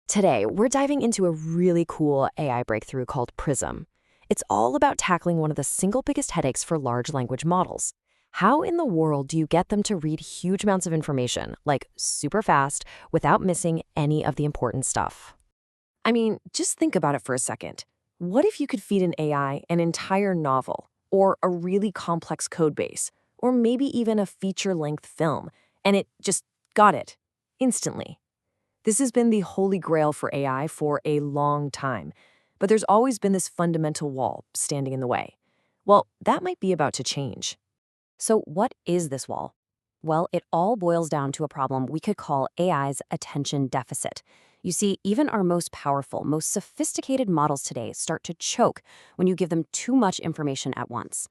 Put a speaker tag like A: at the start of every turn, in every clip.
A: Today, we're diving into a really cool AI breakthrough called Prism. It's all about tackling one of the single biggest headaches for large language models. How in the world do you get them to read huge amounts of information, like super fast, without missing any of the important stuff? I mean, just think about it for a second. What if you could feed an AI an entire novel, or a really complex code base, or maybe even a feature-length film, and it just got it instantly? This has been the holy grail for AI for a long time, but there's always been this fundamental wall standing in the way. Well, that might be about to change. So what is this wall? Well, it all boils down to a problem we could call AI's attention deficit. You see, even our most powerful, most sophisticated models today start to choke when you give them too much information at once.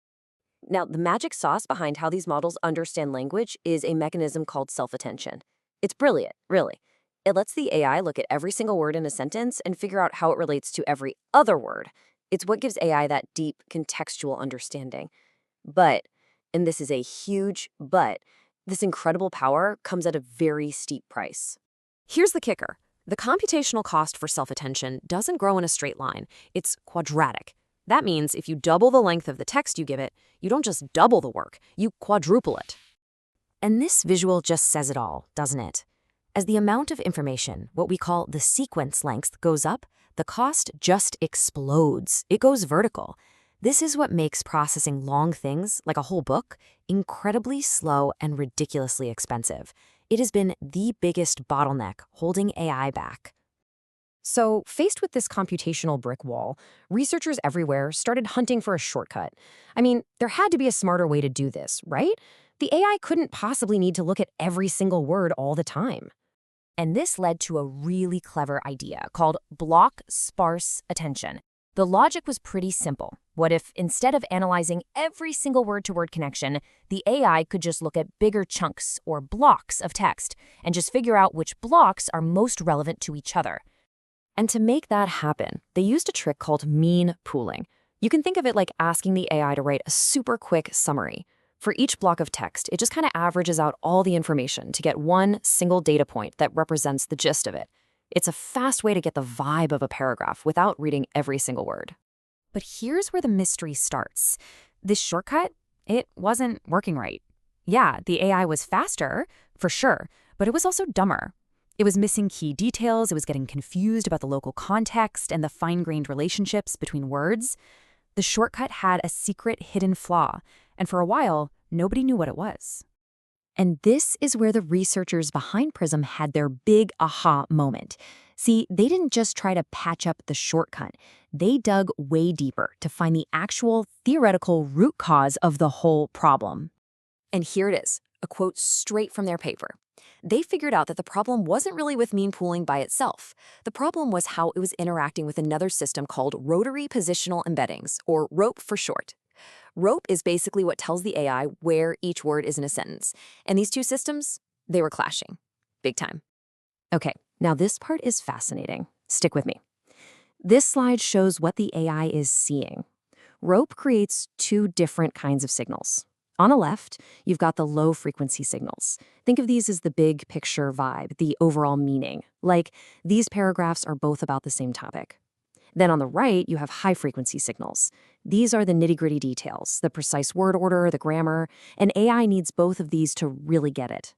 A: Now, the magic sauce behind how these models understand language is a mechanism called self-attention. It's brilliant, really. It lets the AI look at every single word in a sentence and figure out how it relates to every other word. It's what gives AI that deep, contextual understanding. But, and this is a huge but, this incredible power comes at a very steep price. Here's the kicker. The computational cost for self-attention doesn't grow in a straight line. It's quadratic. That means if you double the length of the text you give it, you don't just double the work, you quadruple it. And this visual just says it all, doesn't it? As the amount of information, what we call the sequence length, goes up, the cost just explodes. It goes vertical. This is what makes processing long things, like a whole book, incredibly slow and ridiculously expensive. It has been the biggest bottleneck holding AI back. So, faced with this computational brick wall, researchers everywhere started hunting for a shortcut. I mean, there had to be a smarter way to do this, right? The AI couldn't possibly need to look at every single word all the time. And this led to a really clever idea called Block-Sparse attention. The logic was pretty simple. What if, instead of analyzing every single word-to-word connection, the AI could just look at bigger chunks or blocks of text and just figure out which blocks are most relevant to each other? And to make that happen, they used a trick called mean pooling. You can think of it like asking the AI to write a super quick summary. For each block of text, it just kind of averages out all the information to get one single data point that represents the gist of it. It's a fast way to get the vibe of a paragraph without reading every single word. But here's where the mystery starts. This shortcut, it wasn't working right. Yeah, the AI was faster, for sure, but it was also dumber. It was missing key details, it was getting confused about the local context and the fine-grained relationships between words. The shortcut had a secret hidden flaw, and for a while, nobody knew what it was. And this is where the researchers behind Prism had their big aha moment. See, they didn't just try to patch up the shortcut. They dug way deeper to find the actual theoretical root cause of the whole problem. And here it is, a quote straight from their paper. They figured out that the problem wasn't really with mean pooling by itself. The problem was how it was interacting with another system called rotary positional embeddings, or ROPE for short. ROPE is basically what tells the AI where each word is in a sentence. And these two systems, they were clashing. Big time. Okay, now this part is fascinating. Stick with me. This slide shows what the AI is seeing. ROPE creates two different kinds of signals. On the left, you've got the low-frequency signals. Think of these as the big picture vibe, the overall meaning. Like, these paragraphs are both about the same topic. Then on the right, you have high-frequency signals. These are the nitty-gritty details, the precise word order, the grammar, and AI needs both of these to really get it.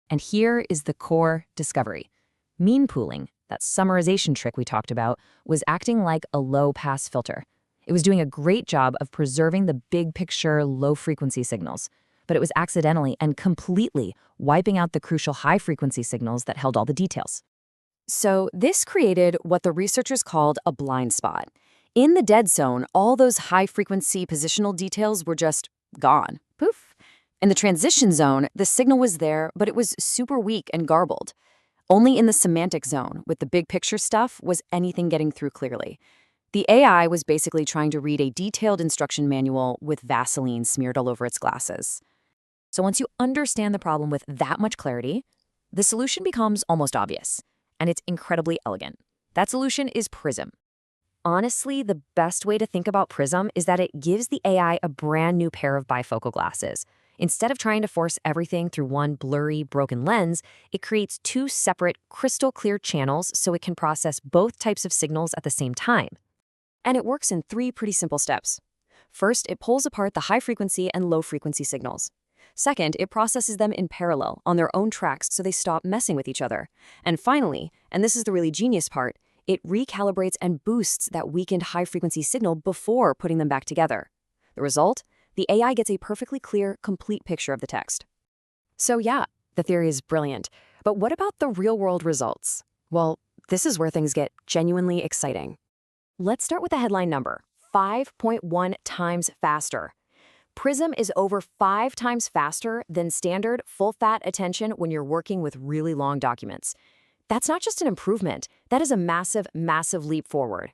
A: And here is the core discovery. Mean pooling, that summarization trick we talked about, was acting like a low-pass filter. It was doing a great job of preserving the big-picture, low-frequency signals, but it was accidentally and completely wiping out the crucial high-frequency signals that held all the details. So this created what the researchers called a blind spot. In the dead zone, all those high-frequency positional details were just gone. Poof. In the transition zone, the signal was there, but it was super weak and garbled. Only in the semantic zone, with the big-picture stuff, was anything getting through clearly. The AI was basically trying to read a detailed instruction manual with Vaseline smeared all over its glasses. So once you understand the problem with that much clarity, the solution becomes almost obvious, and it's incredibly elegant. That solution is Prism. Honestly, the best way to think about Prism is that it gives the AI a brand new pair of bifocal glasses. Instead of trying to force everything through one blurry, broken lens, it creates two separate, crystal clear channels so it can process both types of signals at the same time. And it works in three pretty simple steps. First, it pulls apart the high-frequency and low-frequency signals. Second, it processes them in parallel on their own tracks so they stop messing with each other. And finally, and this is the really genius part, it recalibrates and boosts that weakened high-frequency signal before putting them back together. The result? The AI gets a perfectly clear, complete picture of the text. So yeah, the theory is brilliant. But what about the real-world results? Well, this is where things get genuinely exciting. Let's start with the headline number, 5.1 times faster. Prism is over 5 times faster than standard full-fat attention when you're working with really long documents. That's not just an improvement, that is a massive, massive leap forward.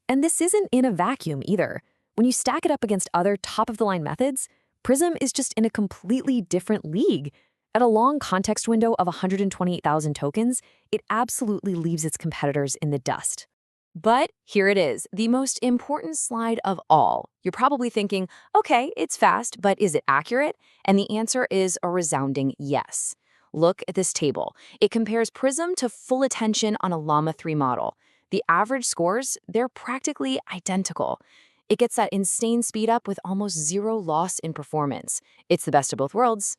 A: And this isn't in a vacuum either. When you stack it up against other top-of-the-line methods, Prism is just in a completely different league. At a long context window of 128,000 tokens, it absolutely leaves its competitors in the dust. But here it is, the most important slide of all. You're probably thinking, okay, it's fast, but is it accurate? And the answer is a resounding yes. Look at this table. It compares Prism to full attention on a Llama 3 model. The average scores, they're practically identical. It gets that insane speed up with almost zero loss in performance. It's the best of both worlds.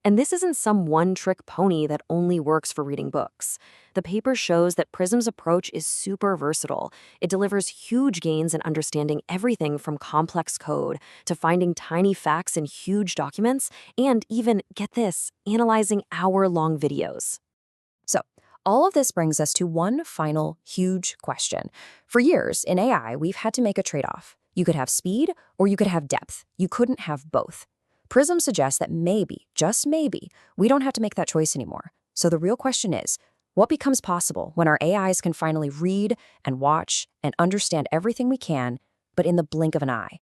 A: And this isn't some one-trick pony that only works for reading books. The paper shows that Prism's approach is super versatile. It delivers huge gains in understanding everything from complex code to finding tiny facts in huge documents and even, get this, analyzing hour-long videos. So, all of this brings us to one final huge question. For years, in AI, we've had to make a trade-off. You could have speed or you could have depth. You couldn't have both. Prism suggests that maybe, just maybe, we don't have to make that choice anymore. So the real question is, what becomes possible when our AIs can finally read and watch and understand everything we can, but in the blink of an eye?